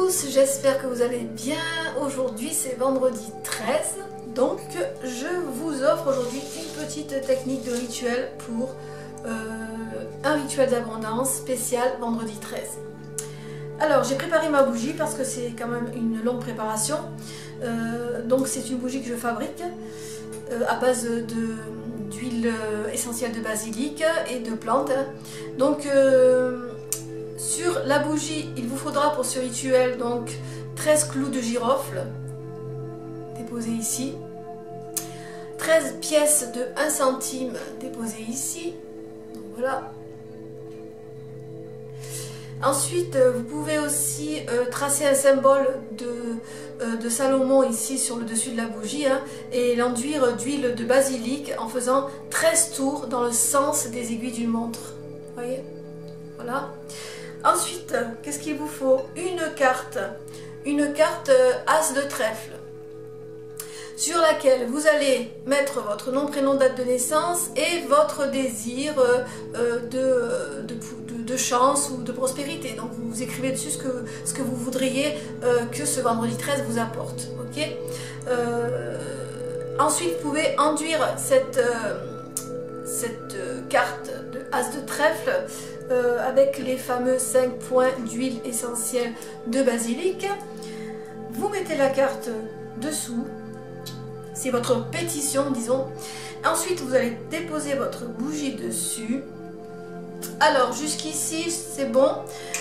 tous, j'espère que vous allez bien. Aujourd'hui c'est vendredi 13, donc je vous offre aujourd'hui une petite technique de rituel pour un rituel d'abondance spécial vendredi 13. Alors j'ai préparé ma bougie parce que c'est quand même une longue préparation. Donc c'est une bougie que je fabrique à base d'huile essentielle de basilic et de plantes. Donc sur la bougie, il vous faudra pour ce rituel donc 13 clous de girofle déposés ici, 13 pièces de 1 centime déposées ici, donc voilà. Ensuite, vous pouvez aussi tracer un symbole de Salomon ici sur le dessus de la bougie et l'enduire d'huile de basilic en faisant 13 tours dans le sens des aiguilles d'une montre. Vous voyez? Voilà. Ensuite, qu'est-ce qu'il vous faut? Une carte As de trèfle, sur laquelle vous allez mettre votre nom, prénom, date de naissance et votre désir de chance ou de prospérité. Donc vous écrivez dessus ce que vous voudriez que ce vendredi 13 vous apporte. Ok. Ensuite, vous pouvez enduire cette carte de As de trèfle avec les fameux 5 points d'huile essentielle de basilic. Vous mettez la carte dessous, c'est votre pétition, disons. Ensuite, vous allez déposer votre bougie dessus. Alors, jusqu'ici, c'est bon.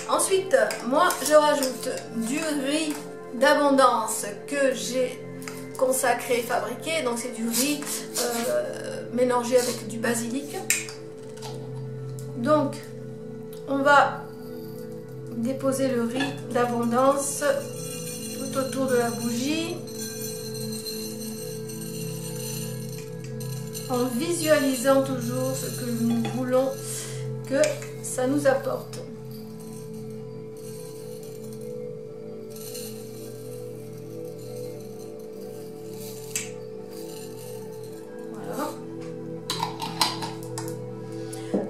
Ensuite, moi, je rajoute du riz d'abondance que j'ai consacré, fabriqué. Donc, c'est du riz mélangé avec du basilic. Donc, on va déposer le riz d'abondance tout autour de la bougie en visualisant toujours ce que nous voulons que ça nous apporte.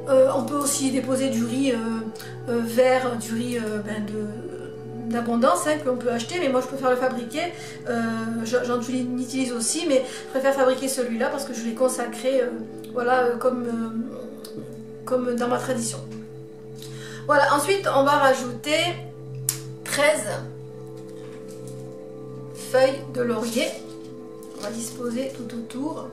On peut aussi déposer du riz vert, du riz d'abondance que l'on peut acheter, mais moi je préfère le fabriquer. J'en utilise aussi, mais je préfère fabriquer celui-là parce que je l'ai consacré voilà, comme dans ma tradition. Voilà, ensuite on va rajouter 13 feuilles de laurier. On va disposer tout autour.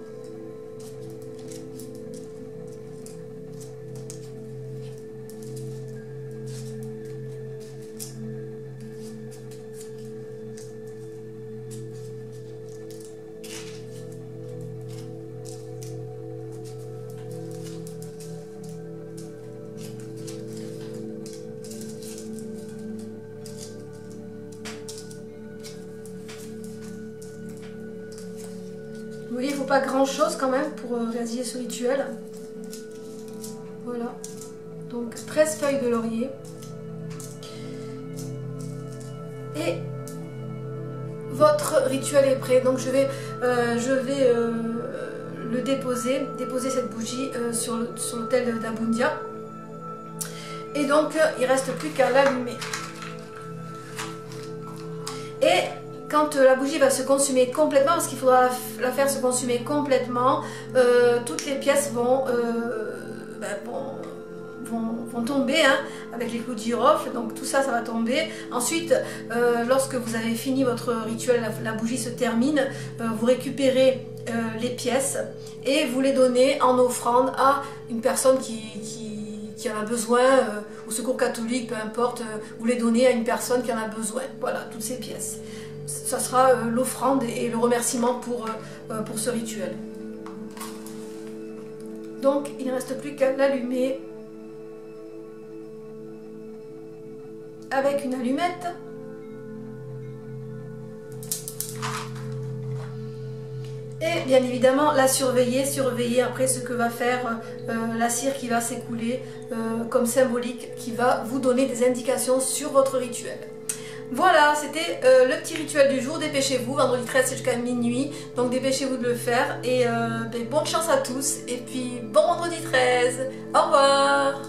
Vous voyez, il ne faut pas grand chose quand même pour réaliser ce rituel. Voilà. Donc 13 feuilles de laurier. Et votre rituel est prêt. Donc je vais le déposer cette bougie sur l'autel d'Abundia. Et donc il ne reste plus qu'à l'allumer. Et quand la bougie va se consumer complètement, parce qu'il faudra la faire se consumer complètement, toutes les pièces vont tomber avec les clous de girofle, donc tout ça va tomber. Ensuite, lorsque vous avez fini votre rituel, la bougie se termine, vous récupérez les pièces et vous les donnez en offrande à une personne qui en a besoin, au secours catholique, peu importe, vous les donnez à une personne qui en a besoin. Voilà, toutes ces pièces. Ça sera l'offrande et le remerciement pour ce rituel. Donc il ne reste plus qu'à l'allumer avec une allumette. Et bien évidemment la surveiller après ce que va faire la cire qui va s'écouler comme symbolique, qui va vous donner des indications sur votre rituel. Voilà, c'était le petit rituel du jour. Dépêchez-vous, vendredi 13 c'est jusqu'à minuit, donc dépêchez-vous de le faire. Et bonne chance à tous, et puis bon vendredi 13, au revoir.